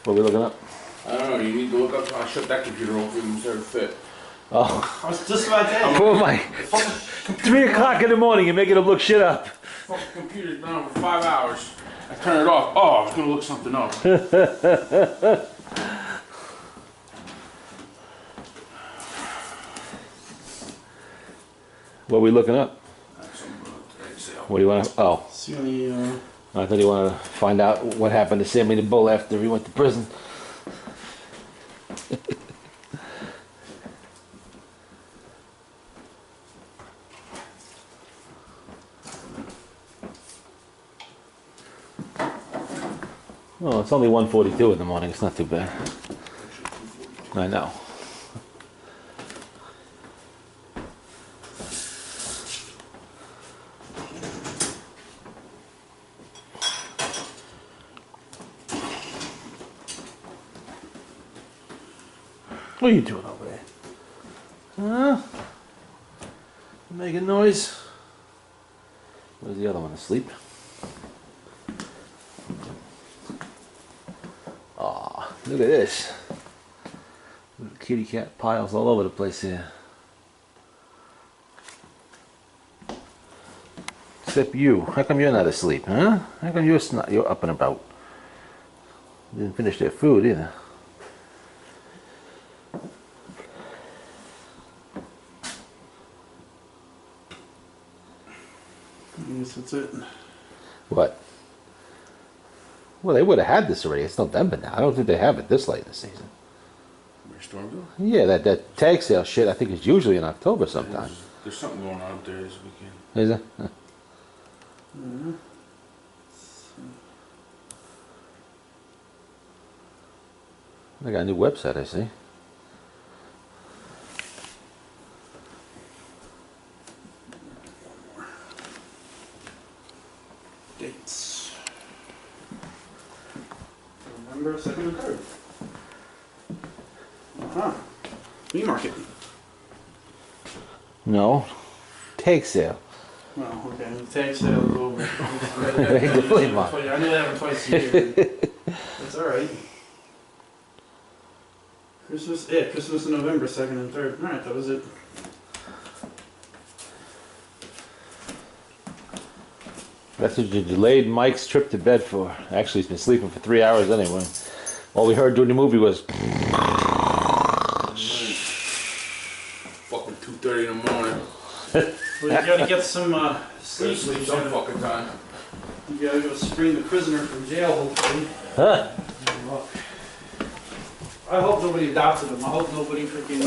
What are we looking up? I don't know, you need to look up. I shut that computer off and start fit. Oh. I was just about that. Poor Mike. 3 o'clock in the morning, you're making him look shit up. Fucking computer's been on for 5 hours. I turn it off. Oh, I was gonna look something up. What are we looking up? What do you want to... Oh. See any, I thought you wanted to find out what happened to Sammy the Bull after he went to prison. Oh, it's only 1:42 in the morning. It's not too bad. I know. What are you doing over there? Huh? Making noise? Where's the other one? Asleep? Aw, look at this. Little kitty cat piles all over the place here. Except you. How come you're not asleep, huh? How come you're up and about? Didn't finish their food either. I guess that's it. What? Well, they would have had this already. It's November now. I don't think they have it this late in the season. Where Stormville? Yeah, that tag sale shit I think is usually in October sometime. There's something going on up there this weekend. Is it? Huh. Mm-hmm. They got a new website, I see. Dates. November 2nd and 3rd. Uh-huh. Flea market. No. Tag sale. Well, okay, the tag sale is over. The flea market. I knew that one twice a year. That's alright. Christmas in November 2nd and 3rd. Alright, that was it. That's what you delayed Mike's trip to bed for. Actually, he's been sleeping for 3 hours anyway. All we heard during the movie was... Fucking 2:30 in the morning. Well, you gotta get some sleep. Sleep some fucking time. You gotta go screen the prisoner from jail, hopefully. Huh? Well, I hope nobody adopted him. I hope nobody freaking.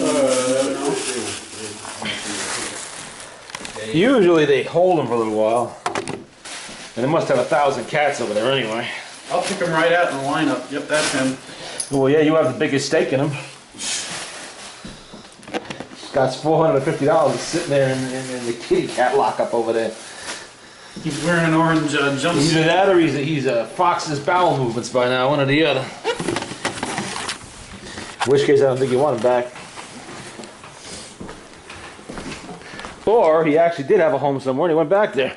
Usually they hold him for a little while. And they must have 1,000 cats over there anyway. I'll pick him right out in the lineup. Yep, that's him. Well, yeah, you have the biggest stake in him. Got $450 sitting there in the kitty cat lockup over there. He's wearing an orange jumpsuit. Either that or he's a Fox's bowel movements by now, one or the other. In which case, I don't think you want him back. Or he actually did have a home somewhere and he went back there.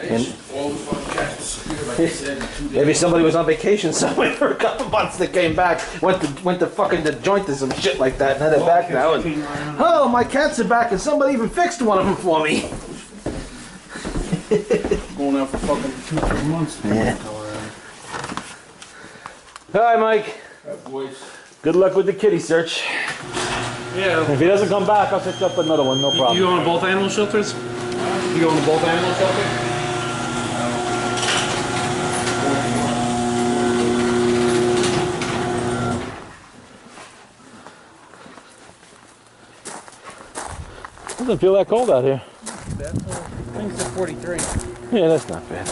And all the fucking cats disappeared, like I said, in 2 days. maybe somebody was on vacation somewhere for a couple months that came back, went to fucking the joint or some shit like that, and then they're back now. And, oh, my cats are back, and somebody even fixed one of them for me. Going out for fucking 2-3 months. Yeah. Hi, Mike. Boys. Good luck with the kitty search. Yeah. If he doesn't come back, I'll pick up another one, no problem. You going to both animal shelters? You going to both animal shelters? Doesn't feel that cold out here. I think it's at 43. Yeah, that's not bad.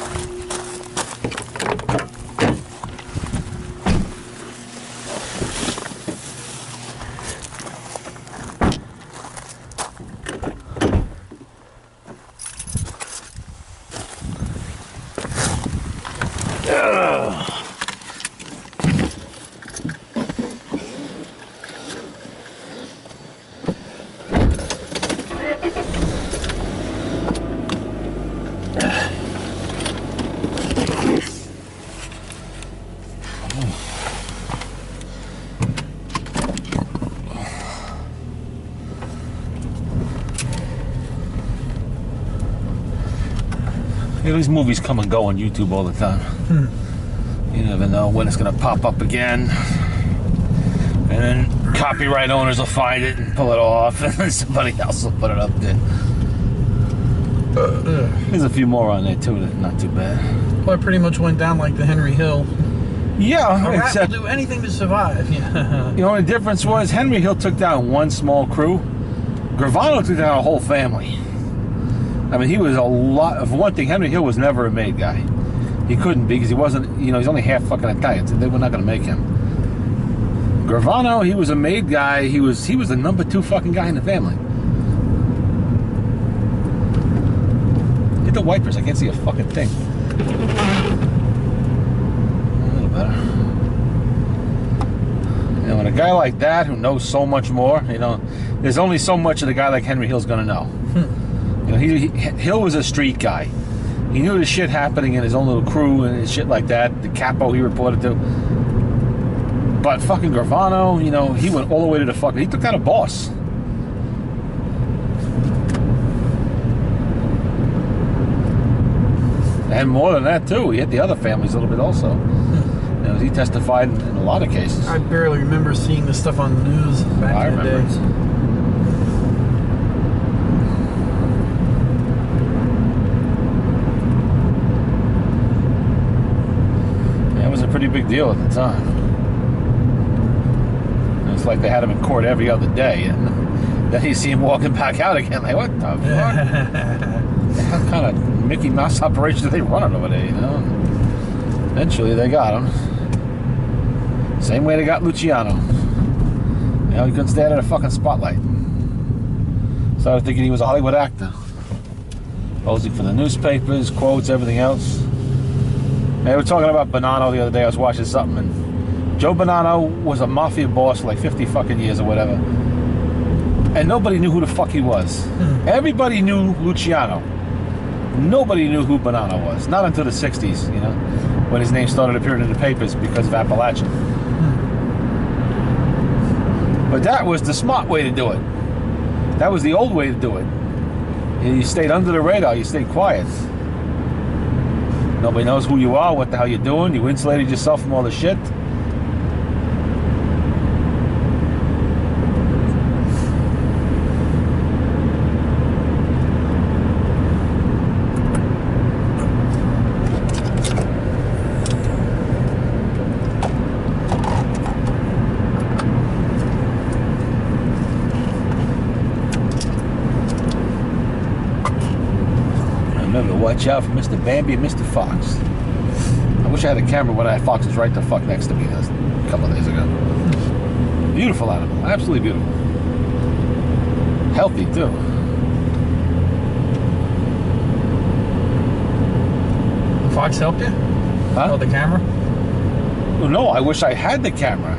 You know, these movies come and go on YouTube all the time. You never know when it's gonna pop up again. And then copyright owners will find it and pull it off, and then somebody else will put it up there. There's a few more on there too that not too bad. Well, it pretty much went down like the Henry Hill. Yeah, A rat except will do anything to survive. Yeah. the only difference was Henry Hill took down one small crew. Gravano took down a whole family. I mean, he was a lot of one thing. Henry Hill was never a made guy. He couldn't be because he wasn't. You know, he's only half fucking Italian. So they were not going to make him. Gravano, he was a made guy. He was the number 2 fucking guy in the family. Hit the wipers. I can't see a fucking thing. A little better. You know, and a guy like that who knows so much more, you know, there's only so much that a guy like Henry Hill's going to know. You know, Hill was a street guy. He knew the shit happening in his own little crew and shit like that. The capo he reported to. But fucking Gravano, you know, he went all the way to the fucking... He took down a boss. And more than that, too. He hit the other families a little bit also. You know, he testified in a lot of cases. I barely remember seeing this stuff on the news back in the day. It was a pretty big deal at the time. It's like they had him in court every other day, and then you see him walking back out again. Like, what the fuck? What kind of Mickey Mouse operation are they running over there, you know? And eventually they got him. Same way they got Luciano. You know, he couldn't stand in a fucking spotlight. Started thinking he was a Hollywood actor. Posing for the newspapers, quotes, everything else. They were talking about Bonanno the other day. I was watching something, and Joe Bonanno was a mafia boss for like 50 fucking years or whatever. And nobody knew who the fuck he was. Everybody knew Luciano. Nobody knew who Bonanno was. Not until the 60s, you know, when his name started appearing in the papers because of Appalachian. But that was the smart way to do it. That was the old way to do it. You stayed under the radar. You stayed quiet. Nobody knows who you are, what the hell you're doing. You insulated yourself from all the shit. Watch out for Mr. Bambi and Mr. Fox. I wish I had a camera when I had foxes right the fuck next to me a couple of days ago. Beautiful animal. Absolutely beautiful. Healthy, too. The fox helped you? Huh? Oh, the camera? Well, no, I wish I had the camera.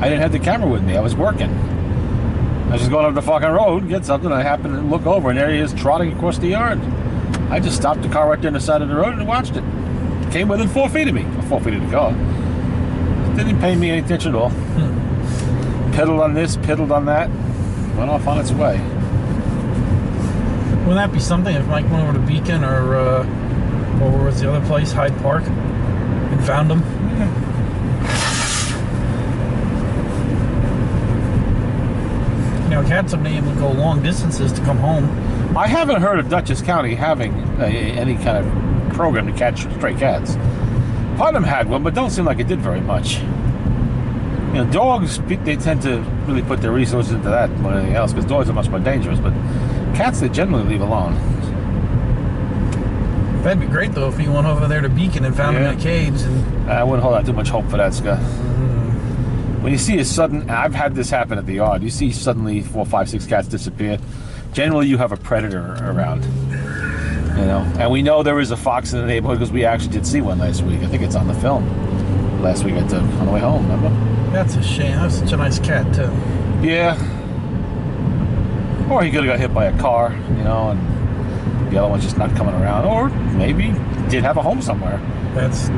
I didn't have the camera with me. I was working. I was just going up the fucking road, get something, I happened to look over, and there he is trotting across the yard. I just stopped the car right there on the side of the road and watched it. Came within 4 feet of me. 4 feet of the car. Didn't pay me any attention at all. Piddled on this, piddled on that. Went off on its way. Wouldn't that be something if Mike went over to Beacon or where was the other place, Hyde Park, and found him? You know, cats have been able to go long distances to come home. I haven't heard of Dutchess County having any kind of program to catch stray cats. Putnam had one, but don't seem like it did very much. You know, dogs, they tend to really put their resources into that more than anything else, because dogs are much more dangerous, but cats they generally leave alone. That'd be great, though, if he went over there to Beacon and found him in a cage. And I wouldn't hold out too much hope for that, Scott. When you see a sudden... I've had this happen at the yard. You see suddenly 4, 5, 6 cats disappear. Generally, you have a predator around. You know, and we know there is a fox in the neighborhood because we actually did see one last week. I think it's on the film. Last week I took on the way home, remember? that's a shame. That was such a nice cat, too. Yeah. Or he could have got hit by a car, you know, and the other one's just not coming around. Or maybe he did have a home somewhere. That's...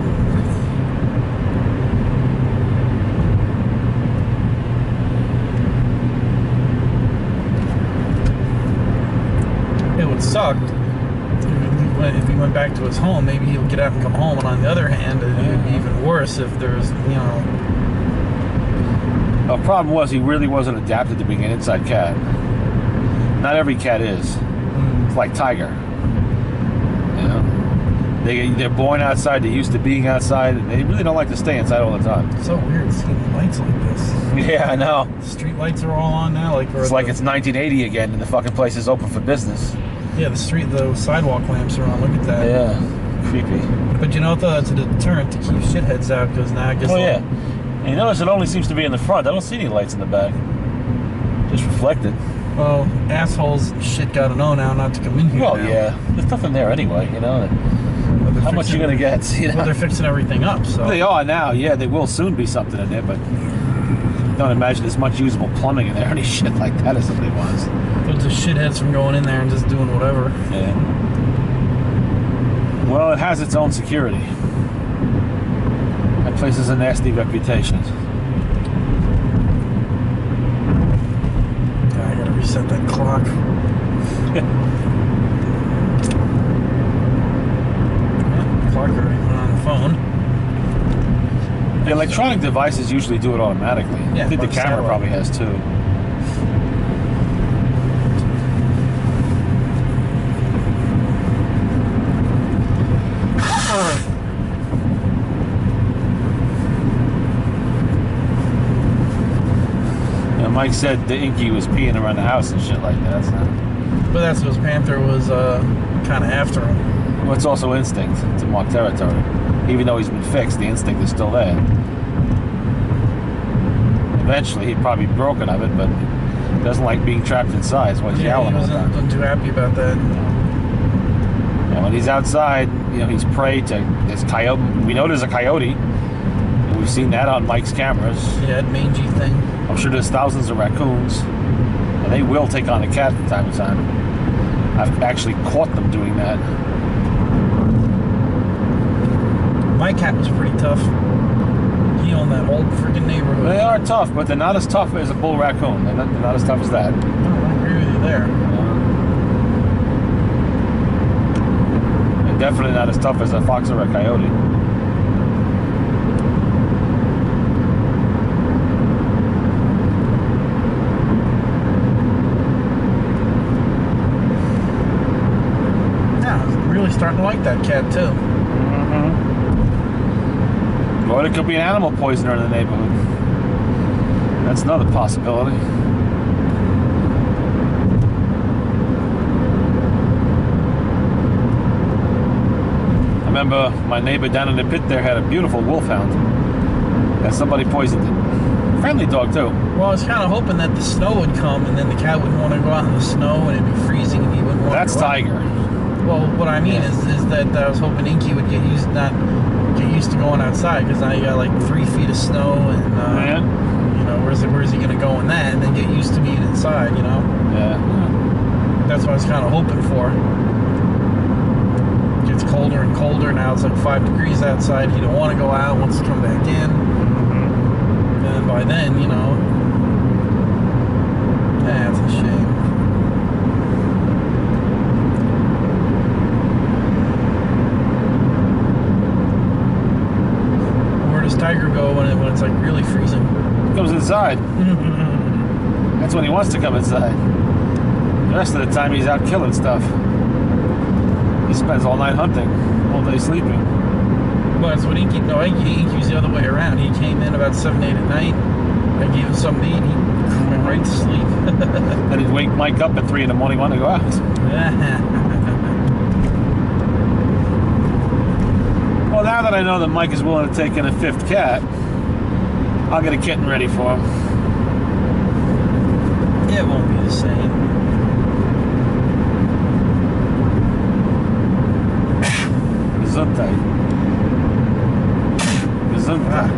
It would suck if he went back to his home, maybe he would get out and come home. And on the other hand, it would be even worse if there's, you know. The problem was he really wasn't adapted to being an inside cat. Not every cat is. It's like Tiger. You know, they're born outside. They're used to being outside. And they really don't like to stay inside all the time. It's so weird seeing lights like this. Yeah, I know. The street lights are all on now. It's like it's 1980 again, and the fucking place is open for business. Yeah, the sidewalk lamps are on. Look at that. Yeah, creepy. But you know what, though? That's a deterrent to keep shitheads out, because now I guess. Oh yeah. And you notice it only seems to be in the front. I don't see any lights in the back. Just reflected. Well, assholes shit gotta know now not to come in here. Well, now. Yeah. There's nothing there anyway, you know. How much you gonna get? You know? Well, they're fixing everything up, so. They are now, yeah. There will soon be something in there, but don't imagine there's much usable plumbing in there or any shit like that as somebody wants. Those are shitheads from going in there and just doing whatever. Yeah. Well, it has its own security. That place has a nasty reputation. I gotta reset that clock. Clock already went on the phone. The electronic devices usually do it automatically. Yeah, I think the like camera satellite. probably has too. Mike said the Inky was peeing around the house and shit like that. So. But that's because Panther was kind of after him. Well, it's also instinct to mark territory. Even though he's been fixed, the instinct is still there. Eventually, he'd probably be broken of it, but he doesn't like being trapped inside. That's why he's yowling all the time. Wasn't too happy about that. And when he's outside, you know, he's prey to this coyote. We know there's a coyote. We've seen that on Mike's cameras. Yeah, that mangy thing. I'm sure there's thousands of raccoons, and they will take on a cat from time to time. I've actually caught them doing that. My cat was pretty tough. He owned that whole freaking neighborhood. They are tough, but they're not as tough as a bull raccoon. They're not as tough as that. I agree with you there. And definitely not as tough as a fox or a coyote. Starting to like that cat too. Mm-hmm. Or it could be an animal poisoner in the neighborhood. That's another possibility. I remember my neighbor down in the pit there had a beautiful wolfhound, and somebody poisoned it. Friendly dog too. Well, I was kind of hoping that the snow would come, and then the cat wouldn't want to go out in the snow, and it'd be freezing, and he wouldn't want That's to go Tiger. Out. Well, what I mean is that I was hoping Inky would get used to going outside, because now you got like 3 feet of snow, and you know, where's he gonna go in that, and then get used to being inside, you know? Yeah. That's what I was kind of hoping for. It gets colder and colder now. It's like 5 degrees outside. He don't want to go out. Wants to come back in. Mm-hmm. And by then, you know, that's a shame. Tiger go when it's like really freezing? He comes inside. That's when he wants to come inside. The rest of the time he's out killing stuff. He spends all night hunting, all day sleeping. Well, that's what Inky. No, Inky's the other way around. He came in about 7, 8 at night. I gave him something to eat. He went right to sleep. Then he'd wake Mike up at 3 in the morning, want to go out. Well, now that I know that Mike is willing to take in a 5th cat, I'll get a kitten ready for him. It won't be the same. Gesundheit. Gesundheit.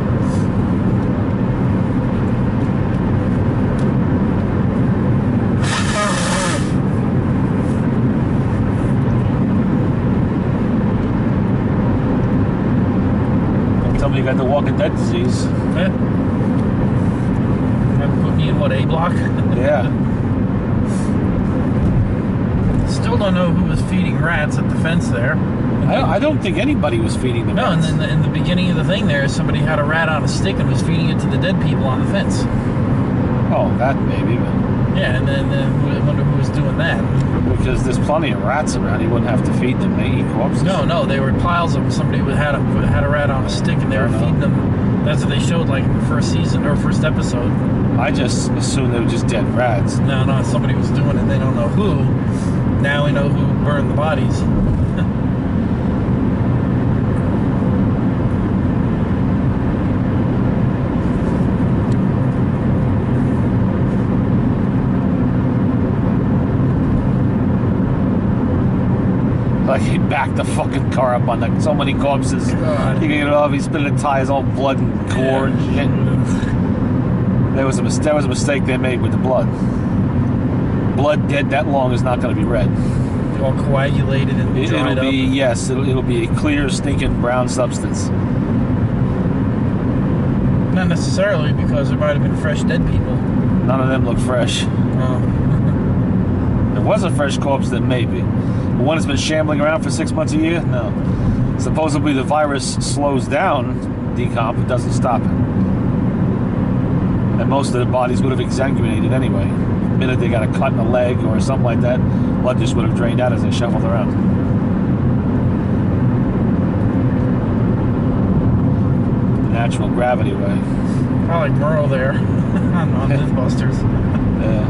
Tell me you got the Walking Dead disease. Yeah. Put me in what, A block? Yeah. Still don't know who was feeding rats at the fence there. I don't think anybody was feeding the No, rats. and then in the beginning of the thing there, somebody had a rat on a stick and was feeding it to the dead people on the fence. Oh, that maybe, but Yeah, and then I wonder who was doing that. because there's plenty of rats around, he wouldn't have to feed them. They eat corpses. No, they were piles of them. Somebody had a rat on a stick and they were feeding them. That's what they showed like in the first season or first episode. I just assumed they were just dead rats. No, somebody was doing it. They don't know who. Now we know who burned the bodies. Like he backed the fucking car up on so many corpses. God. He can get it off. He's spinning the tires, all blood and gore and shit. There was a mistake they made with the blood. Blood dead that long is not going to be red. All coagulated and dried It'll up. be yes. It'll be a clear, stinking brown substance. Not necessarily, because there might have been fresh dead people. None of them look fresh. Oh. If it was a fresh corpse, then maybe. But one that's been shambling around for 6 months a year, no. Supposedly the virus slows down decomp, it doesn't stop it. And most of the bodies would have exsanguinated anyway. The minute they got a cut in the leg or something like that, blood just would have drained out as they shuffled around. The natural gravity way. I like Merle there on Mythbusters. Yeah.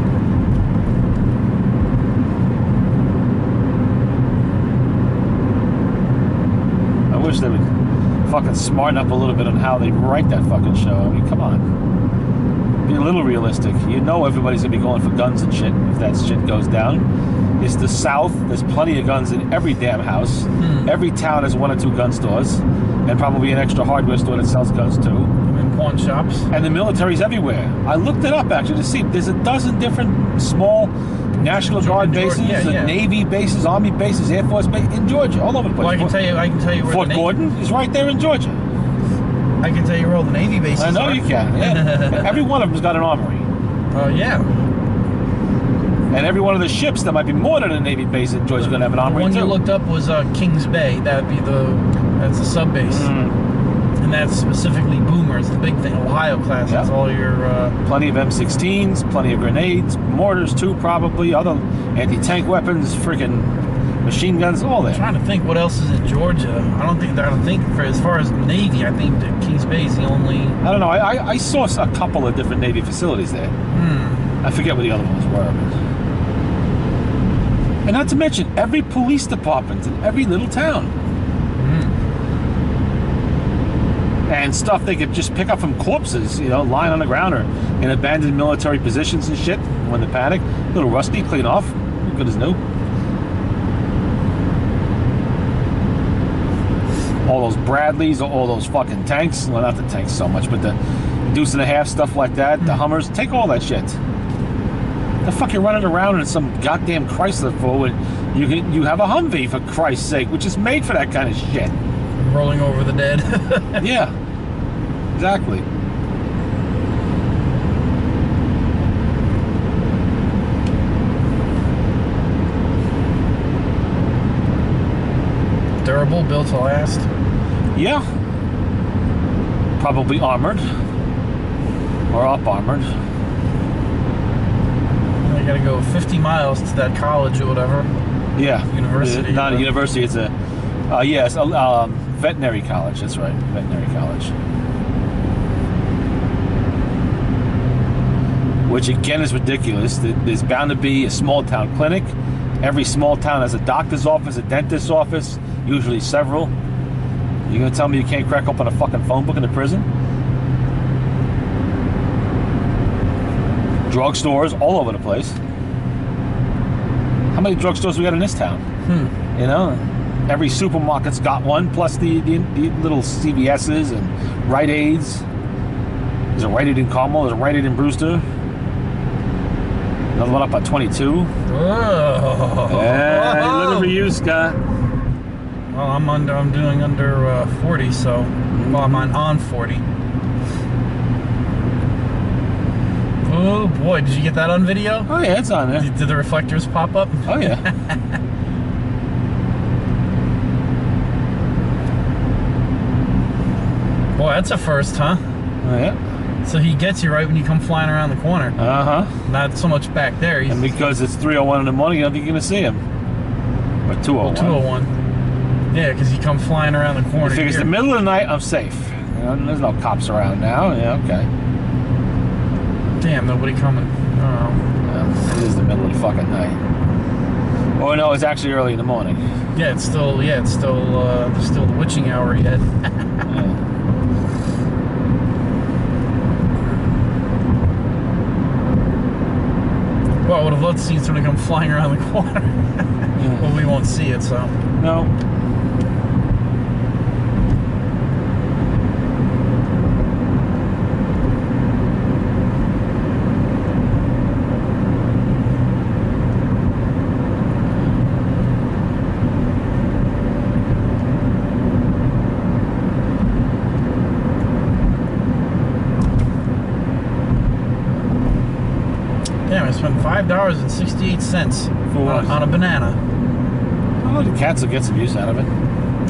I wish they would fucking smarten up a little bit on how they write that fucking show. I mean, come on. Be a little realistic. You know everybody's gonna be going for guns and shit if that shit goes down. It's the South. There's plenty of guns in every damn house. Every town has 1 or 2 gun stores. And probably an extra hardware store that sells guns too. In pawn shops. And the military's everywhere. I looked it up actually to see. There's a dozen different small National Guard bases, yeah. Navy bases, Army bases, Air Force bases in Georgia, all over the place. Well, I can tell you where Fort the Gordon is right there in Georgia. I can tell you where all the Navy bases are. I know you can. Yeah. Every one of them's got an armory. Oh, yeah. And every one of the ships that might be more than a Navy base in Georgia is going to have an The armory one too. you looked up was Kings Bay. That's the sub base. And that's specifically boomers, the big thing, Ohio class. That's all your... Plenty of M16s, plenty of grenades, mortars too probably, other anti-tank weapons, freaking machine guns, all I'm that. trying to think what else is in Georgia. I don't think for as far as Navy, I think that Kings Bay is the only... I don't know, I saw a couple of different Navy facilities there. I forget what the other ones were. And not to mention, every police department in every little town. And stuff they could just pick up from corpses, you know, lying on the ground or in abandoned military positions and shit when they panic. A little rusty, clean off, good as new. All those Bradleys, all those fucking tanks, well, not the tanks so much, but the Deuce and a Half, stuff like that, the Hummers, take all that shit. The fuck you're running around in some goddamn Chrysler for when you have a Humvee, for Christ's sake, which is made for that kind of shit. Rolling over the dead. Yeah, exactly. Durable, built to last. Yeah. Probably armored. Or up armored. I gotta go 50 miles to that college or whatever. Yeah. University. Not a university, it's a... yes, veterinary college, that's right. Veterinary college. Which again is ridiculous. There's bound to be a small town clinic. Every small town has a doctor's office, a dentist's office, usually several. You gonna tell me you can't crack open a fucking phone book in the prison? Drugstores all over the place. How many drugstores we got in this town? You know, every supermarket's got one, plus the little CVS's and Rite Aids. There's a Rite Aid in Carmel, there's a Rite Aid in Brewster. Another one up at 22. Oh. Yeah, little for you, Scott. Well, I'm doing under 40, so well, I'm on 40. Oh boy, did you get that on video? Oh yeah, it's on there. Did the reflectors pop up? Oh yeah. Boy, that's a first, huh? Yeah. So he gets you right when you come flying around the corner. Uh-huh. Not so much back there. And because it's 3:01 in the morning, you don't think you're going to see him. Or 2:01. 201. Yeah, because you come flying around the corner. He figures the middle of the night, I'm safe. You know, there's no cops around now. Yeah, okay. Damn, nobody coming. Oh. Yeah, it is the middle of the fucking night. Oh no, it's actually early in the morning. Yeah, it's still there's still the witching hour yet. Yeah. Well, I would have loved to see somebody come flying around the corner. Yeah. Well, we won't see it, so. No. Damn, I spent $5.68 For what? on a banana. Oh, the cats will get some use out of it.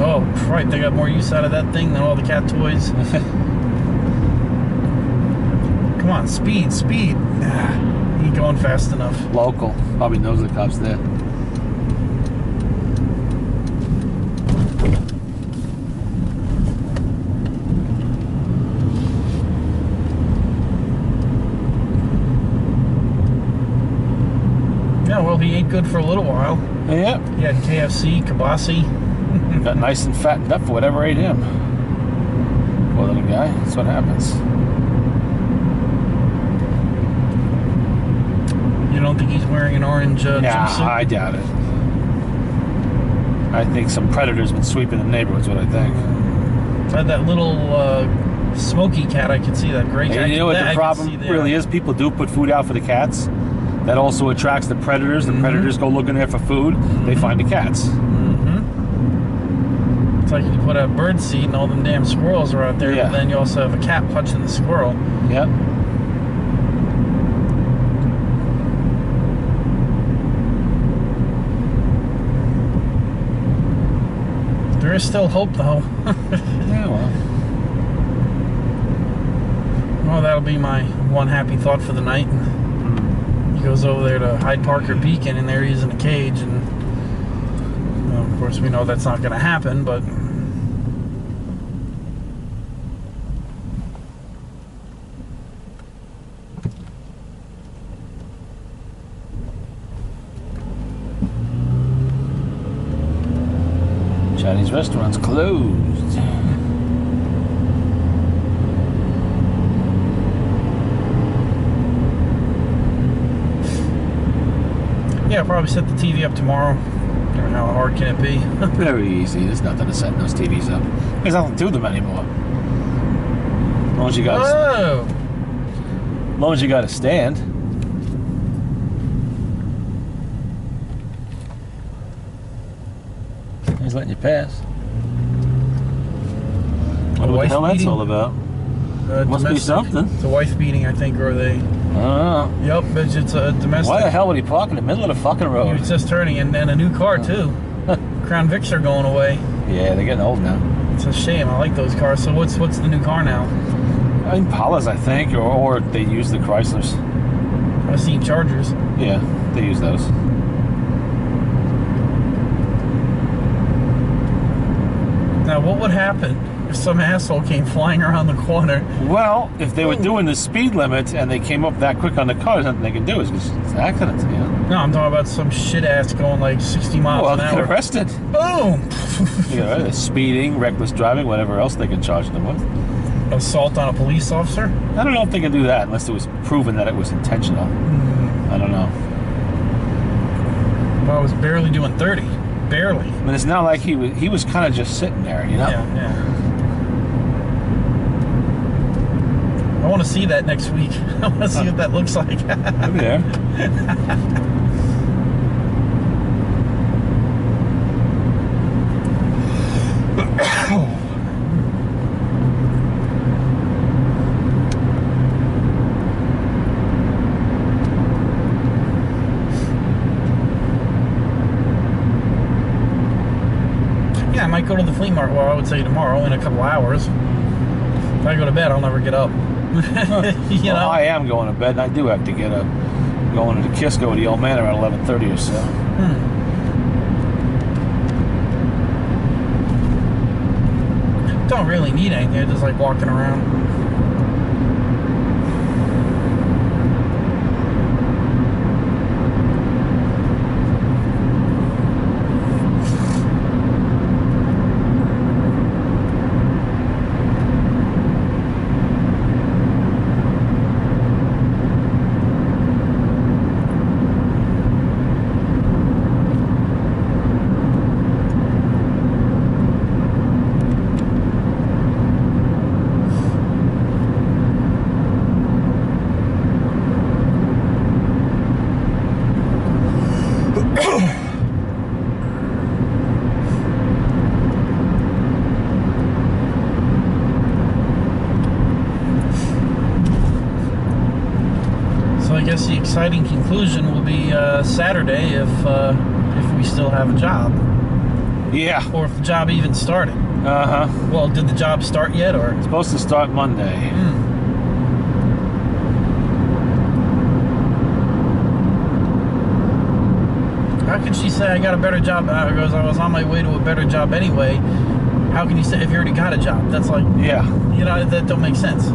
Oh, right, they got more use out of that thing than all the cat toys. Come on, speed. You ain't going fast enough. Local. Probably knows the cops there. Yeah, well, he ate good for a little while. Yeah. He had KFC, kibasi. Got nice and fattened up for whatever ate him. Poor little guy. That's what happens. You don't think he's wearing an orange Nah, jumpsuit? I doubt it. I think some predator's been sweeping the neighborhoods, what I think. Had that little smoky cat, I could see that great. And you know what the problem really is? People do put food out for the cats. That also attracts the predators. The predators go looking there for food. They find the cats. It's like you put out bird seed and all them damn squirrels are out there, Yeah. but then you also have a cat punching the squirrel. Yep. There is still hope, though. Yeah, well. Well, that'll be my one happy thought for the night. He goes over there to Hyde Park or Beacon, and there he is in a cage, and well, of course we know that's not going to happen, but Chinese restaurant's closed. yeah, I'll probably set the TV up tomorrow. How hard can it be? Very easy. There's nothing to set those TVs up. There's nothing to them anymore. As long as you got, Oh! as long as you got a stand. He's letting you pass. Wonder what the hell that's beating? all about. Must be Domestic. something. It's a wife beating, I think, or they. I don't know. Yep, it's a domestic. Why the hell would he park in the middle of the fucking He road? was just turning, and a new car too. Crown Vics are going away. Yeah, they're getting old now. It's a shame. I like those cars. So what's the new car now? Impalas, I think, or they use the Chryslers. I've seen Chargers. Yeah, they use those. Now, what would happen if some asshole came flying around the corner? Well, if they were doing the speed limit and they came up that quick on the car, there's nothing they can do. It's an accident, you know? No, I'm talking about some shit ass going like 60 miles Well, an they hour. get arrested. Boom! You know, speeding, reckless driving, whatever else they can charge them with. Assault on a police officer? I don't know if they can do that unless it was proven that it was intentional. I don't know. Well, I was barely doing 30. Barely. I mean, it's not like he was kind of just sitting there, you know? Yeah. I want to see that next week. I want to see what that looks like. Over there. Yeah, I might go to the flea market. Well, I would say tomorrow in a couple hours. If I go to bed, I'll never get up. You know? Well, I am going to bed, and I do have to get up. Going to the Kisco with the old man around 11:30 or so. Don't really need anything. I just like walking around. I guess the exciting conclusion will be Saturday if we still have a job. Yeah. Or if the job even started. Uh-huh. Well, did the job start yet, or? It's supposed to start Monday. How can she say I got a better job? I was on my way to a better job anyway. How can you say if you already got a job? That's like, Yeah. you know, that don't make sense.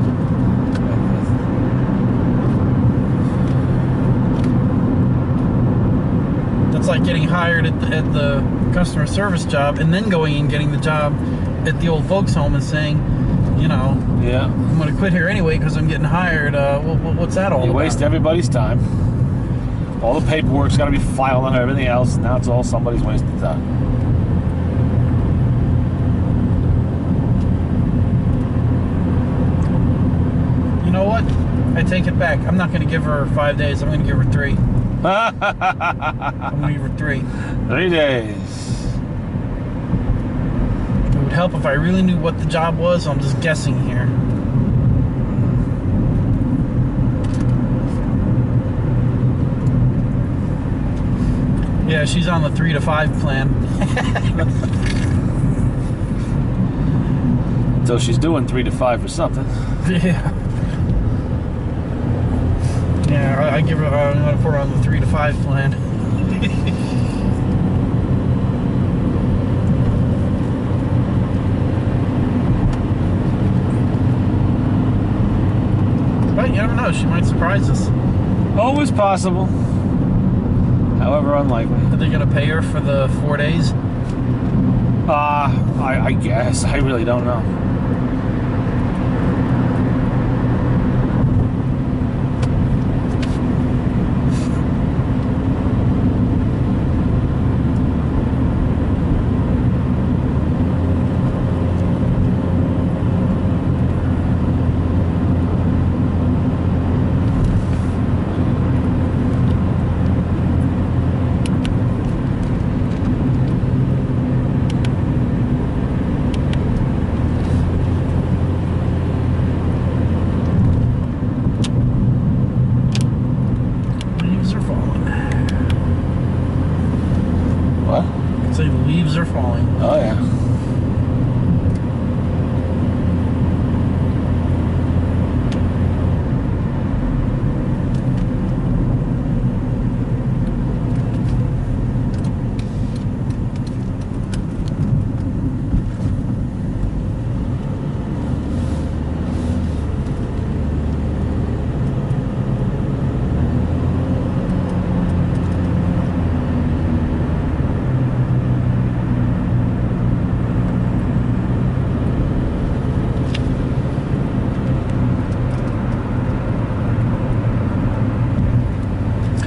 That's like getting hired at the customer service job and then going and getting the job at the old folks home and saying, you know, Yeah. I'm going to quit here anyway because I'm getting hired. What's that all You about? waste everybody's time. All the paperwork's got to be filed and everything else, and now it's all somebody's wasted time. You know what? I take it back. I'm not going to give her 5 days. I'm going to give her 3. I'm going to give her 3. 3 days. It would help if I really knew what the job was. I'm just guessing here. Yeah, she's on the 3 to 5 plan. So she's doing 3 to 5 for something. Yeah. Yeah, I give her. I'm gonna put her on the 3 to 5 plan. But you never know. She might surprise us. Always possible. However unlikely. Are they gonna pay her for the 4 days? I guess. I really don't know. Leaves are falling. What? I'd say the leaves are falling. Oh, yeah.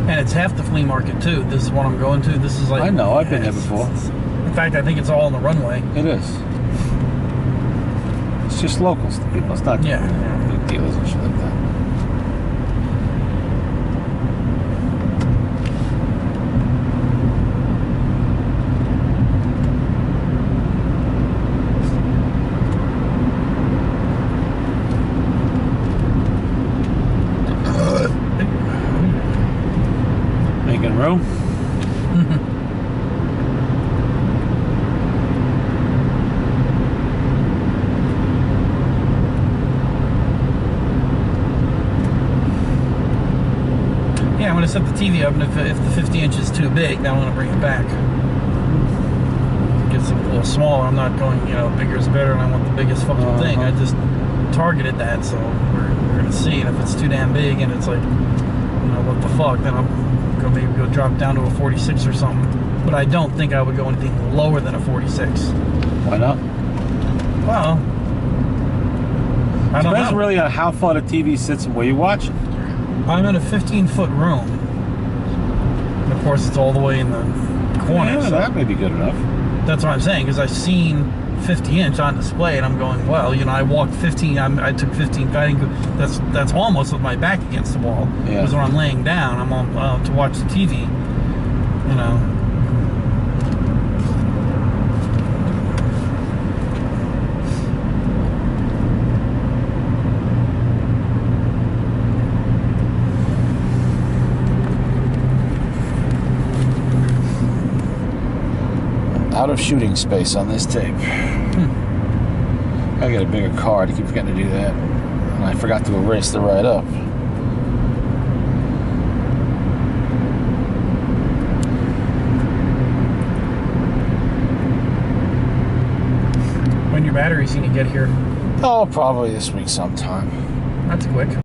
And it's half the flea market too. This is what I'm going to. This is like. I know. I've been there before. In fact, I think it's all on the runway. It is. It's just locals. People. It's not Yeah. big dealers and shit like that. Making room. set the TV up, and if the 50 inch is too big, then I'm going to bring it back. It gets a little smaller. I'm not going, bigger is better, and I want the biggest fucking thing. I just targeted that, so we're going to see. And if it's too damn big, and it's like, what the fuck, then I'm going to maybe go drop down to a 46 or something. But I don't think I would go anything lower than a 46. Why not? Well, I don't Depends know. really on how far the TV sits and where you watch it. I'm in a 15-foot room. And of course, it's all the way in the corner. Yeah, so that may be good enough. that's what I'm saying, because I've seen 50 inch on display, and I'm going, well, I walked 15. I took 15. I didn't go, that's almost with my back against the wall. Yeah. Because when I'm laying down, I'm on to watch the TV. Out of shooting space on this tape. I got a bigger card. I keep forgetting to do that. And I forgot to erase the write-up. When your batteries going to get here? Oh, probably this week sometime. That's quick.